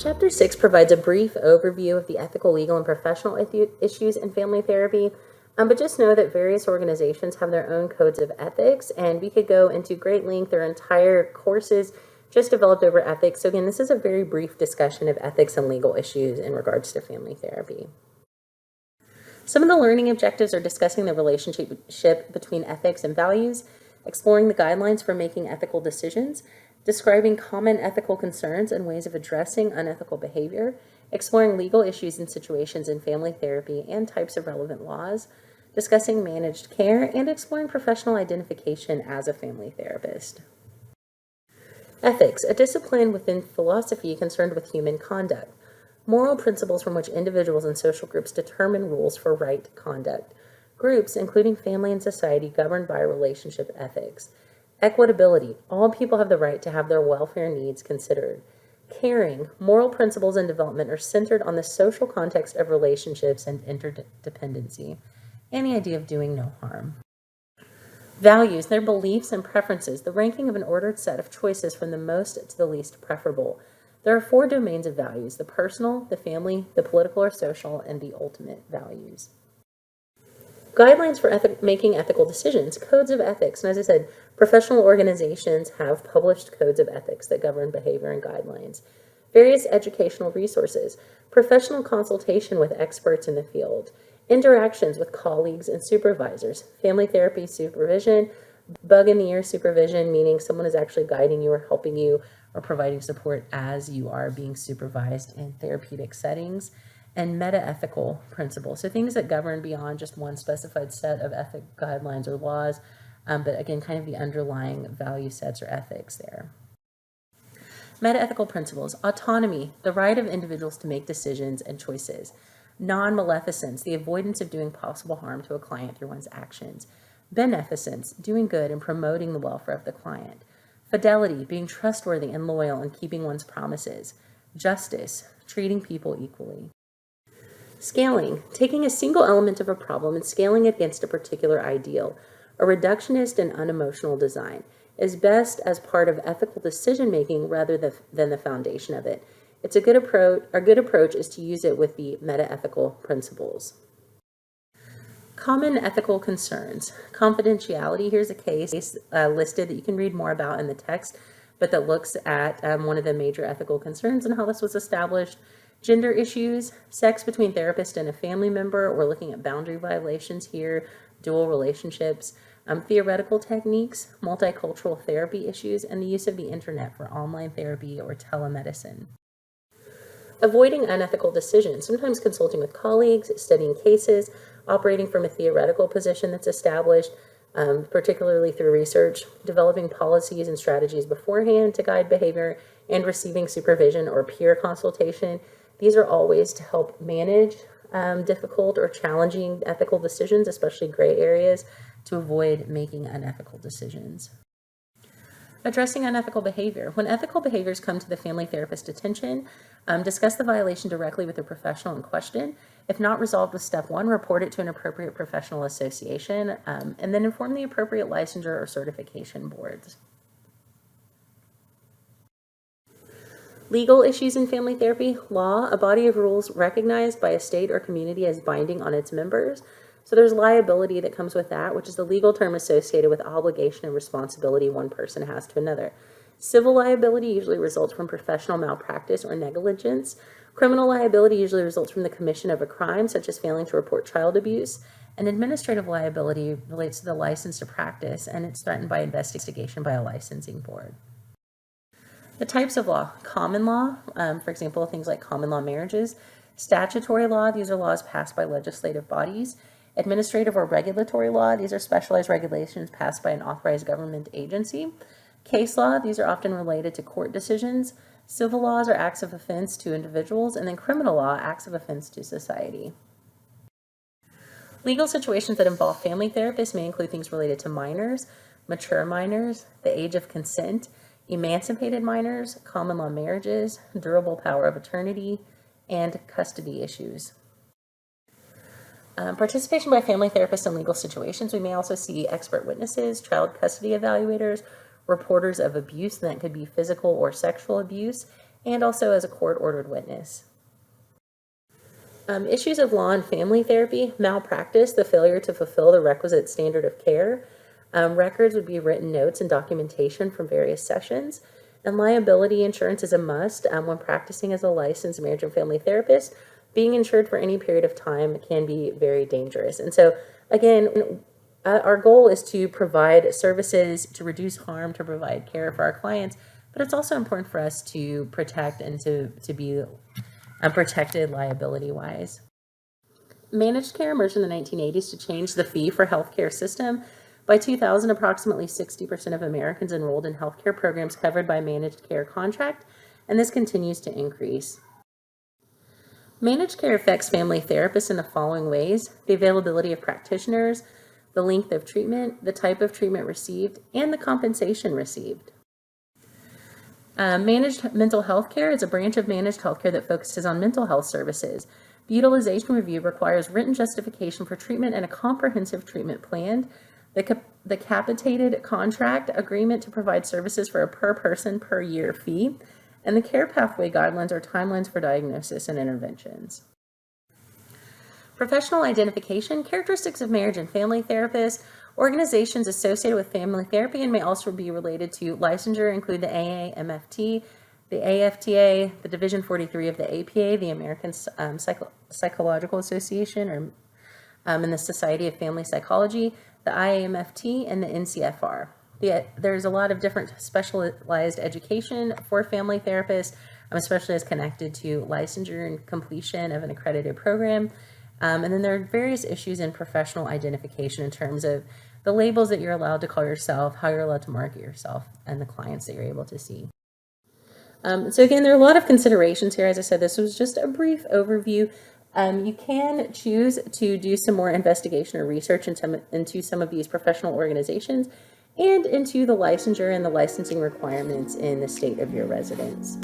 Chapter 6 provides a brief overview of the ethical, legal, and professional issues in family therapy. But just know that various organizations have their own codes of ethics, and we could go into great length. There are entire courses just developed over ethics. So again, this is a very brief discussion of ethics and legal issues in regards to family therapy. Some of the learning objectives are discussing the relationship between ethics and values, exploring the guidelines for making ethical decisions, describing common ethical concerns and ways of addressing unethical behavior, exploring legal issues and situations in family therapy and types of relevant laws, discussing managed care, and exploring professional identification as a family therapist. Ethics, a discipline within philosophy concerned with human conduct. Moral principles from which individuals and social groups determine rules for right conduct. Groups, including family and society, governed by relationship ethics. Equitability, all people have the right to have their welfare needs considered. Caring, moral principles and development are centered on the social context of relationships and interdependency, and the idea of doing no harm. Values, their beliefs and preferences, the ranking of an ordered set of choices from the most to the least preferable. There are 4 domains of values: the personal, the family, the political or social, and the ultimate values. Guidelines for making ethical decisions, codes of ethics. And as I said, professional organizations have published codes of ethics that govern behavior and guidelines. Various educational resources, professional consultation with experts in the field, interactions with colleagues and supervisors, family therapy supervision, bug in the ear supervision, meaning someone is actually guiding you or helping you or providing support as you are being supervised in therapeutic settings, and metaethical principles. So things that govern beyond just one specified set of ethic guidelines or laws, but again, kind of the underlying value sets or ethics there. Metaethical principles, autonomy, the right of individuals to make decisions and choices. Non-maleficence, the avoidance of doing possible harm to a client through one's actions. Beneficence, doing good and promoting the welfare of the client. Fidelity, being trustworthy and loyal and keeping one's promises. Justice, treating people equally. Scaling, taking a single element of a problem and scaling it against a particular ideal. A reductionist and unemotional design is best as part of ethical decision-making rather than the foundation of it. It's a good approach. Our good approach is to use it with the metaethical principles. Common ethical concerns. Confidentiality, here's a case listed that you can read more about in the text, but that looks at one of the major ethical concerns and how this was established. Gender issues, sex between therapist and a family member. We're looking at boundary violations here, dual relationships, theoretical techniques, multicultural therapy issues, and the use of the internet for online therapy or telemedicine. Avoiding unethical decisions, sometimes consulting with colleagues, studying cases, operating from a theoretical position that's established, particularly through research, developing policies and strategies beforehand to guide behavior, and receiving supervision or peer consultation. These are all ways to help manage difficult or challenging ethical decisions, especially gray areas, to avoid making unethical decisions. Addressing unethical behavior. When ethical behaviors come to the family therapist's attention, discuss the violation directly with the professional in question. If not resolved with step 1, report it to an appropriate professional association, and then inform the appropriate licensure or certification boards. Legal issues in family therapy. Law, a body of rules recognized by a state or community as binding on its members. So there's liability that comes with that, which is the legal term associated with obligation and responsibility one person has to another. Civil liability usually results from professional malpractice or negligence. Criminal liability usually results from the commission of a crime, such as failing to report child abuse. And administrative liability relates to the license to practice, and it's threatened by investigation by a licensing board. The types of law. Common law, for example, things like common law marriages. Statutory law, these are laws passed by legislative bodies. Administrative or regulatory law, these are specialized regulations passed by an authorized government agency. Case law, these are often related to court decisions. Civil laws are acts of offense to individuals, and then criminal law, acts of offense to society. Legal situations that involve family therapists may include things related to minors, mature minors, the age of consent, emancipated minors, common law marriages, durable power of attorney, and custody issues. Participation by family therapists in legal situations. We may also see expert witnesses, child custody evaluators, reporters of abuse, and that could be physical or sexual abuse, and also as a court-ordered witness. Issues of law and family therapy: malpractice, the failure to fulfill the requisite standard of care. Records would be written notes and documentation from various sessions. And liability insurance is a must when practicing as a licensed marriage and family therapist. Being insured for any period of time can be very dangerous. And so, again, our goal is to provide services to reduce harm, to provide care for our clients, but it's also important for us to protect and to be protected liability-wise. Managed care emerged in the 1980s to change the fee for healthcare system. By 2000, approximately 60% of Americans enrolled in healthcare programs covered by managed care contract, and this continues to increase. Managed care affects family therapists in the following ways: the availability of practitioners, the length of treatment, the type of treatment received, and the compensation received. Managed mental health care is a branch of managed health care that focuses on mental health services. The utilization review requires written justification for treatment and a comprehensive treatment plan. The capitated contract agreement to provide services for a per person per year fee, and the care pathway guidelines or timelines for diagnosis and interventions. Professional identification: characteristics of marriage and family therapists. Organizations associated with family therapy and may also be related to licensure include the AAMFT, the AFTA, the Division 43 of the APA, the American Psychological Association, and the Society of Family Psychology, the IAMFT, and the NCFR. There's a lot of different specialized education for family therapists, especially as connected to licensure and completion of an accredited program. And then there are various issues in professional identification in terms of the labels that you're allowed to call yourself, how you're allowed to market yourself, and the clients that you're able to see. So again, there are a lot of considerations here. As I said, this was just a brief overview. You can choose to do some more investigation or research into some of these professional organizations and into the licensure and the licensing requirements in the state of your residence.